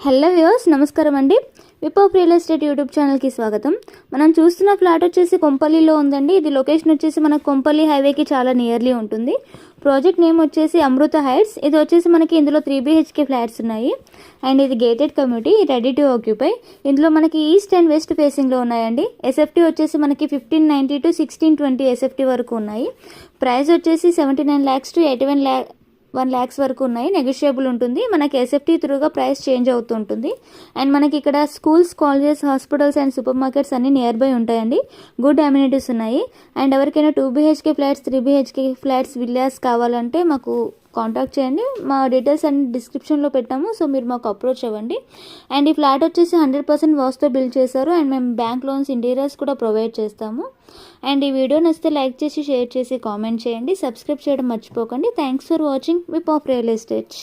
Hello viewers, నమస్కారం అండి. Whip of real estate YouTube ఛానల్కి స్వాగతం. మనం చూస్తున్న ఫ్లాట్ వచ్చేసి కొంపల్లిలో ఉందండి. ఇది లొకేషన్ వచ్చేసి మనకు కొంపల్లి హైవేకి చాలా నియర్లీ ఉంటుంది. ప్రాజెక్ట్ నేమ్ వచ్చేసి అమృత హైట్స్. ఇది వచ్చేసి మనకి ఇందులో 3 BHK ఫ్లాట్స్ ఉన్నాయి అండ్ ఇది gated community, ready to occupy. ఇందులో మనకి ఈస్ట్ అండ్ వెస్ట్ ఫేసింగ్లో ఉన్నాయండి. ఎస్ఎఫ్టీ వచ్చేసి మనకి 1590 to 1620 ఎస్ఎఫ్టీ వరకు ఉన్నాయి. ప్రైస్ వచ్చేసి 79 lakhs to 81 lakhs వరకు ఉన్నాయి. నెగోషియబుల్ ఉంటుంది. మనకి ఎస్ఎఫ్టీ త్రూగా ప్రైస్ చేంజ్ అవుతుంటుంది. అండ్ మనకి ఇక్కడ schools, colleges, hospitals and super markets అన్ని నియర్ బై ఉంటాయండి. గుడ్ అమ్యూనిటీస్ ఉన్నాయి. అండ్ ఎవరికైనా 2 BHK flats, 3 BHK flats, villas కావాలంటే మాకు కాంటాక్ట్ చేయండి. మా డీటెయిల్స్ అన్ని డిస్క్రిప్షన్లో పెట్టాము, సో మీరు మాకు అప్రోచ్ అవ్వండి. అండ్ ఈ ఫ్లాట్ వచ్చేసి 100% వాస్తో బిల్డ్ చేశారు. అండ్ మేము బ్యాంక్ లోన్స్, ఇంటీరియర్స్ కూడా ప్రొవైడ్ చేస్తాము. అండ్ ఈ వీడియో నచ్చితే లైక్ చేసి, షేర్ చేసి, కామెంట్ చేయండి. సబ్స్క్రైబ్ చేయడం మర్చిపోకండి. Thanks for watching whip of real estate.